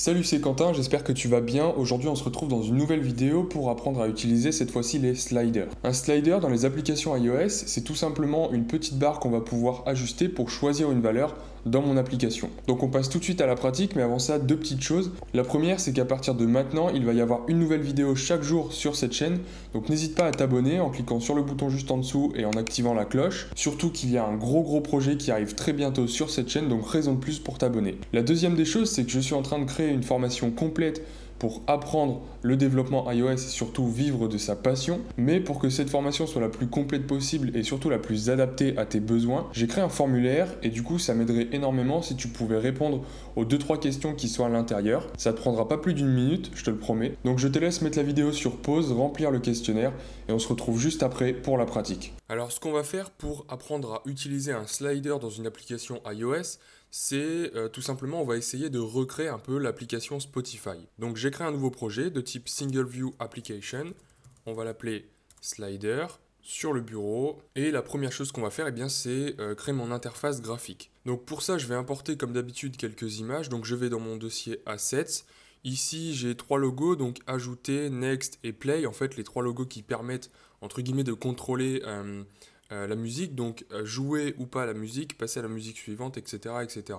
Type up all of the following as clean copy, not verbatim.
Salut, c'est Quentin, j'espère que tu vas bien. Aujourd'hui, on se retrouve dans une nouvelle vidéo pour apprendre à utiliser cette fois-ci les sliders. Un slider dans les applications iOS, c'est tout simplement une petite barre qu'on va pouvoir ajuster pour choisir une valeur dans mon application. Donc on passe tout de suite à la pratique, mais avant ça, deux petites choses. La première, c'est qu'à partir de maintenant, il va y avoir une nouvelle vidéo chaque jour sur cette chaîne. Donc n'hésite pas à t'abonner en cliquant sur le bouton juste en dessous et en activant la cloche. Surtout qu'il y a un gros projet qui arrive très bientôt sur cette chaîne, donc raison de plus pour t'abonner. La deuxième des choses, c'est que je suis en train de créer une formation complète pour apprendre le développement iOS et surtout vivre de sa passion. Mais pour que cette formation soit la plus complète possible et surtout la plus adaptée à tes besoins, j'ai créé un formulaire et du coup ça m'aiderait énormément si tu pouvais répondre aux 2-3 questions qui sont à l'intérieur. Ça te prendra pas plus d'une minute, je te le promets. Donc je te laisse mettre la vidéo sur pause, remplir le questionnaire et on se retrouve juste après pour la pratique. Alors ce qu'on va faire pour apprendre à utiliser un slider dans une application iOS, c'est tout simplement on va essayer de recréer un peu l'application Spotify. Donc j'ai créé un nouveau projet de type Single View Application, on va l'appeler Slider, sur le bureau, et la première chose qu'on va faire, c'est créer mon interface graphique. Donc pour ça je vais importer comme d'habitude quelques images, donc je vais dans mon dossier Assets. Ici j'ai 3 logos, donc ajouter, next et play, en fait les 3 logos qui permettent entre guillemets de contrôler la musique, donc jouer ou pas la musique, passer à la musique suivante, etc. etc.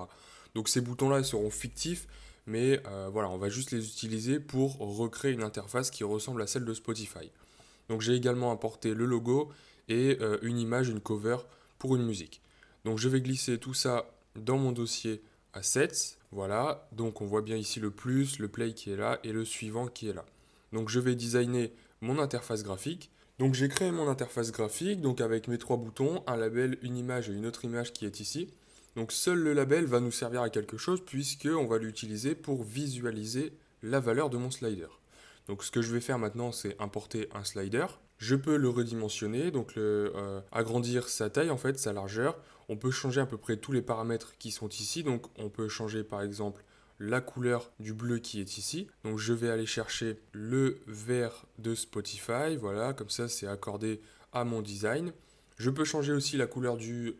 Donc ces boutons-là seront fictifs, mais voilà, on va juste les utiliser pour recréer une interface qui ressemble à celle de Spotify. Donc j'ai également importé le logo et une image, une cover pour une musique. Donc je vais glisser tout ça dans mon dossier Assets, voilà, donc on voit bien ici le plus, le play qui est là et le suivant qui est là. Donc je vais designer mon interface graphique. Donc j'ai créé mon interface graphique, donc avec mes 3 boutons, un label, une image et une autre image qui est ici. Donc seul le label va nous servir à quelque chose puisqu'on va l'utiliser pour visualiser la valeur de mon slider. Donc ce que je vais faire maintenant, c'est importer un slider. Je peux le redimensionner, donc agrandir sa taille en fait, sa largeur. On peut changer à peu près tous les paramètres qui sont ici. Donc on peut changer par exemple la couleur du bleu qui est ici. Donc je vais aller chercher le vert de Spotify, voilà, comme ça c'est accordé à mon design. Je peux changer aussi la couleur du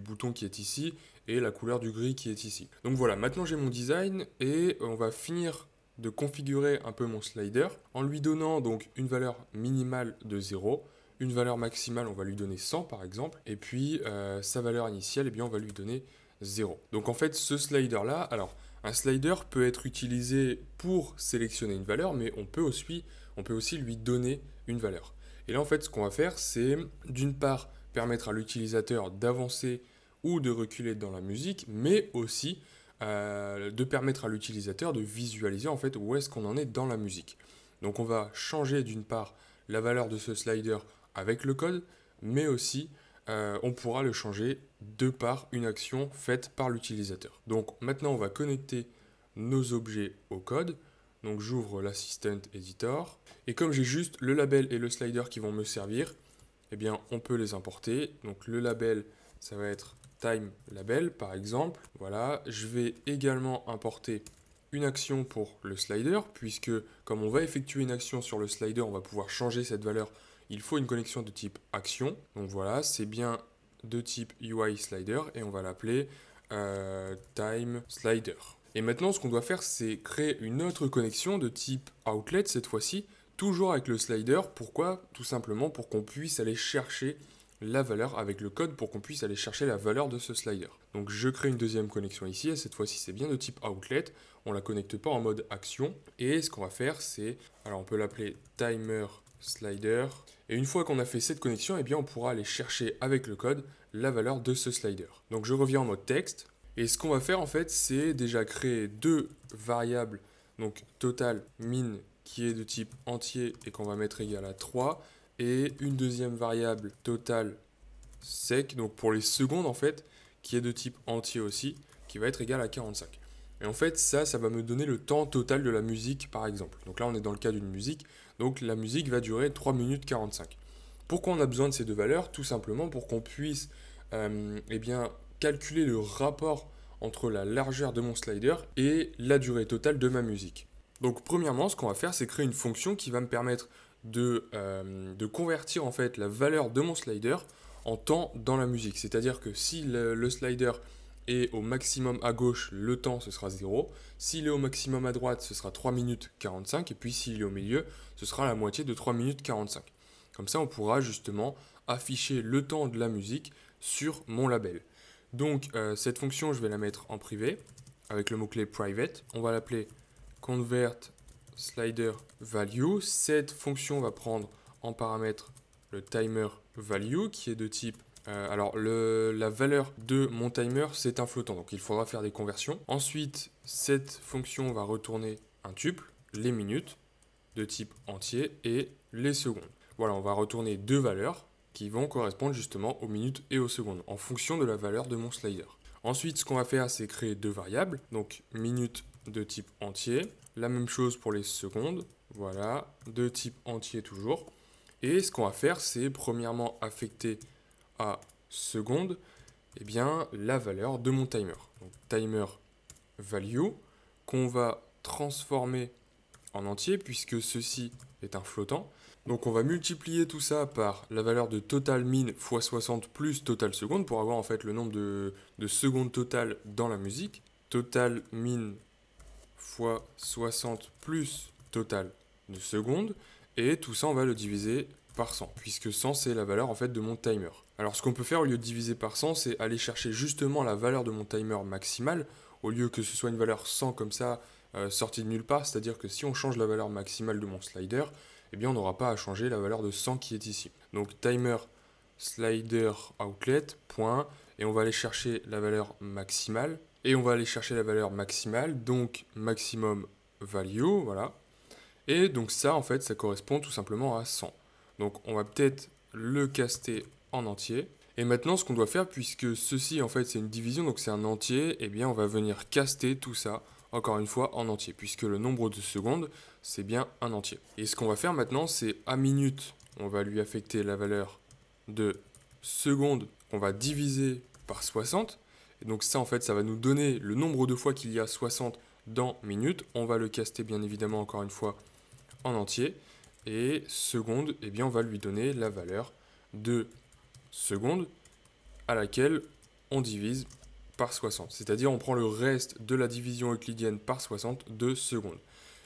bouton qui est ici et la couleur du gris qui est ici. Donc voilà, maintenant j'ai mon design et on va finir de configurer un peu mon slider en lui donnant donc une valeur minimale de 0, une valeur maximale on va lui donner 100 par exemple, et puis sa valeur initiale on va lui donner 0. Donc en fait ce slider là, alors un slider peut être utilisé pour sélectionner une valeur, mais on peut aussi lui donner une valeur. Et là en fait ce qu'on va faire c'est d'une part permettre à l'utilisateur d'avancer ou de reculer dans la musique, mais aussi de permettre à l'utilisateur de visualiser en fait où est-ce qu'on en est dans la musique. Donc on va changer d'une part la valeur de ce slider avec le code, mais aussi on pourra le changer de par une action faite par l'utilisateur. Donc maintenant on va connecter nos objets au code. Donc j'ouvre l'Assistant Editor et comme j'ai juste le label et le slider qui vont me servir, on peut les importer. Donc le label ça va être time label par exemple. Voilà, je vais également importer une action pour le slider puisque comme on va effectuer une action sur le slider, on va pouvoir changer cette valeur. Il faut une connexion de type action. Donc voilà, c'est bien de type UI slider et on va l'appeler time slider. Et maintenant, ce qu'on doit faire, c'est créer une autre connexion de type outlet cette fois-ci, toujours avec le slider. Pourquoi? Tout simplement pour qu'on puisse aller chercher la valeur avec le code, pour qu'on puisse aller chercher la valeur de ce slider. Donc je crée une deuxième connexion ici, et cette fois-ci c'est bien de type outlet, on la connecte pas en mode action, et ce qu'on va faire c'est, alors on peut l'appeler timer slider, et une fois qu'on a fait cette connexion, on pourra aller chercher avec le code la valeur de ce slider. Donc je reviens en mode texte, et ce qu'on va faire en fait c'est déjà créer deux variables, donc total min qui est de type entier et qu'on va mettre égal à 3, et une deuxième variable total sec, donc pour les secondes en fait, qui est de type entier aussi, qui va être égal à 45. Et en fait ça va me donner le temps total de la musique par exemple. Donc là on est dans le cas d'une musique, donc la musique va durer 3 minutes 45. Pourquoi on a besoin de ces deux valeurs? Tout simplement pour qu'on puisse calculer le rapport entre la largeur de mon slider et la durée totale de ma musique. Donc premièrement ce qu'on va faire c'est créer une fonction qui va me permettre de convertir en fait la valeur de mon slider en temps dans la musique. C'est-à-dire que si le slider est au maximum à gauche, le temps ce sera 0. S'il est au maximum à droite, ce sera 3 minutes 45. Et puis s'il est au milieu, ce sera la moitié de 3 minutes 45. Comme ça, on pourra justement afficher le temps de la musique sur mon label. Donc cette fonction, je vais la mettre en privé avec le mot-clé private. On va l'appeler convert slider value. Cette fonction va prendre en paramètre le timer value qui est de type la valeur de mon timer, c'est un flottant, donc il faudra faire des conversions. Ensuite, cette fonction va retourner un tuple, les minutes, de type entier, et les secondes. Voilà, on va retourner deux valeurs qui vont correspondre justement aux minutes et aux secondes, en fonction de la valeur de mon slider. Ensuite, ce qu'on va faire, c'est créer deux variables, donc minutes de type entier, la même chose pour les secondes, voilà, de type entier toujours. Et ce qu'on va faire, c'est premièrement affecter à seconde, eh bien, la valeur de mon timer. Donc, timer value, qu'on va transformer en entier, puisque ceci est un flottant. Donc, on va multiplier tout ça par la valeur de total min fois 60 plus total seconde, pour avoir en fait le nombre de secondes totales dans la musique. Total min fois 60 plus total de secondes. Et tout ça, on va le diviser par 100, puisque 100 c'est la valeur en fait de mon timer. Alors ce qu'on peut faire au lieu de diviser par 100, c'est aller chercher justement la valeur de mon timer maximal, au lieu que ce soit une valeur 100 comme ça, sortie de nulle part, c'est-à-dire que si on change la valeur maximale de mon slider, eh bien on n'aura pas à changer la valeur de 100 qui est ici. Donc timer slider outlet, point, et on va aller chercher la valeur maximale, et on va aller chercher la valeur maximale, donc maximum value, voilà. Et donc ça en fait ça correspond tout simplement à 100. Donc on va peut-être le caster en entier. Et maintenant ce qu'on doit faire, puisque ceci en fait c'est une division, donc c'est un entier, eh bien on va venir caster tout ça, encore une fois, en entier, puisque le nombre de secondes c'est bien un entier. Et ce qu'on va faire maintenant, c'est à minute, on va lui affecter la valeur de secondes qu'on va diviser par 60. Et donc ça en fait ça va nous donner le nombre de fois qu'il y a 60 dans minutes. On va le caster bien évidemment encore une fois en entier. Et seconde, eh bien on va lui donner la valeur de seconde à laquelle on divise par 60. C'est-à-dire on prend le reste de la division euclidienne par 60 de secondes.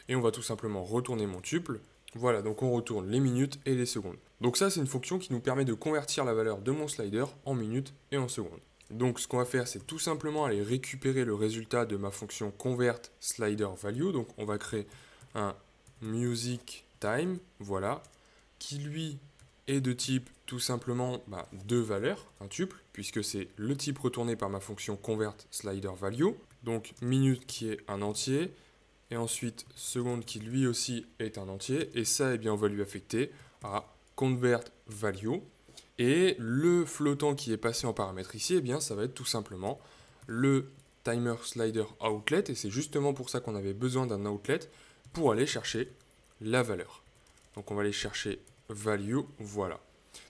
Et on va tout simplement retourner mon tuple. Voilà, donc on retourne les minutes et les secondes. Donc ça c'est une fonction qui nous permet de convertir la valeur de mon slider en minutes et en secondes. Donc ce qu'on va faire, c'est tout simplement aller récupérer le résultat de ma fonction convert slider value. Donc on va créer un music time, voilà, qui lui est de type tout simplement deux valeurs, un tuple, puisque c'est le type retourné par ma fonction convert slider value. Donc minute qui est un entier, et ensuite seconde qui lui aussi est un entier, et ça, eh bien, on va lui affecter à convert value. Et le flottant qui est passé en paramètre ici, eh bien, ça va être tout simplement le timer slider outlet, et c'est justement pour ça qu'on avait besoin d'un outlet pour aller chercher la valeur. Donc on va aller chercher value, voilà.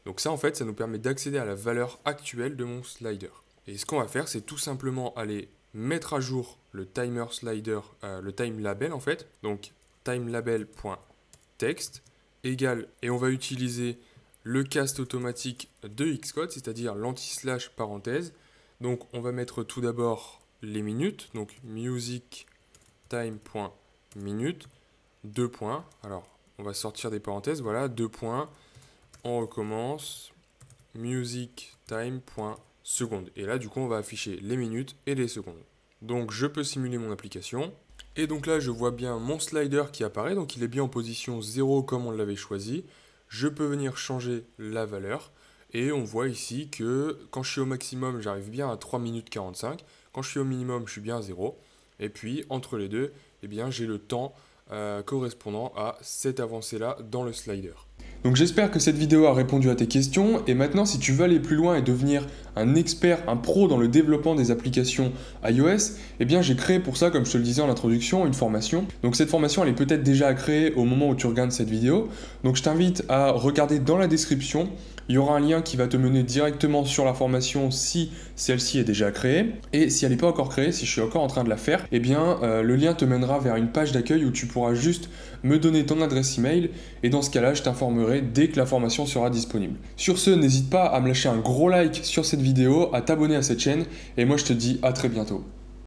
Donc ça en fait, ça nous permet d'accéder à la valeur actuelle de mon slider. Et ce qu'on va faire, c'est tout simplement aller mettre à jour le timer slider, le time label en fait. Donc timelabel.text égale, et on va utiliser le cast automatique de Xcode, c'est-à-dire l'anti-slash parenthèse. Donc on va mettre tout d'abord les minutes, donc music time.minute, 2 points, alors on va sortir des parenthèses, voilà, 2 points, on recommence, music time.seconde, et là du coup on va afficher les minutes et les secondes. Donc je peux simuler mon application, et donc là je vois bien mon slider qui apparaît, donc il est bien en position 0 comme on l'avait choisi. Je peux venir changer la valeur, et on voit ici que quand je suis au maximum j'arrive bien à 3 minutes 45, quand je suis au minimum je suis bien à 0, et puis entre les deux, eh bien j'ai le temps correspondant à cette avancée-là dans le slider. Donc j'espère que cette vidéo a répondu à tes questions, et maintenant si tu veux aller plus loin et devenir un expert, un pro dans le développement des applications iOS, eh bien j'ai créé pour ça, comme je te le disais en introduction, une formation. Donc cette formation elle est peut-être déjà à créer au moment où tu regardes cette vidéo, donc je t'invite à regarder dans la description. Il y aura un lien qui va te mener directement sur la formation si celle-ci est déjà créée. Et si elle n'est pas encore créée, si je suis encore en train de la faire, eh bien le lien te mènera vers une page d'accueil où tu pourras juste me donner ton adresse email. Et dans ce cas-là, je t'informerai t'informerai dès que l'information sera disponible. Sur ce, n'hésite pas à me lâcher un gros like sur cette vidéo, à t'abonner à cette chaîne, et moi je te dis à très bientôt.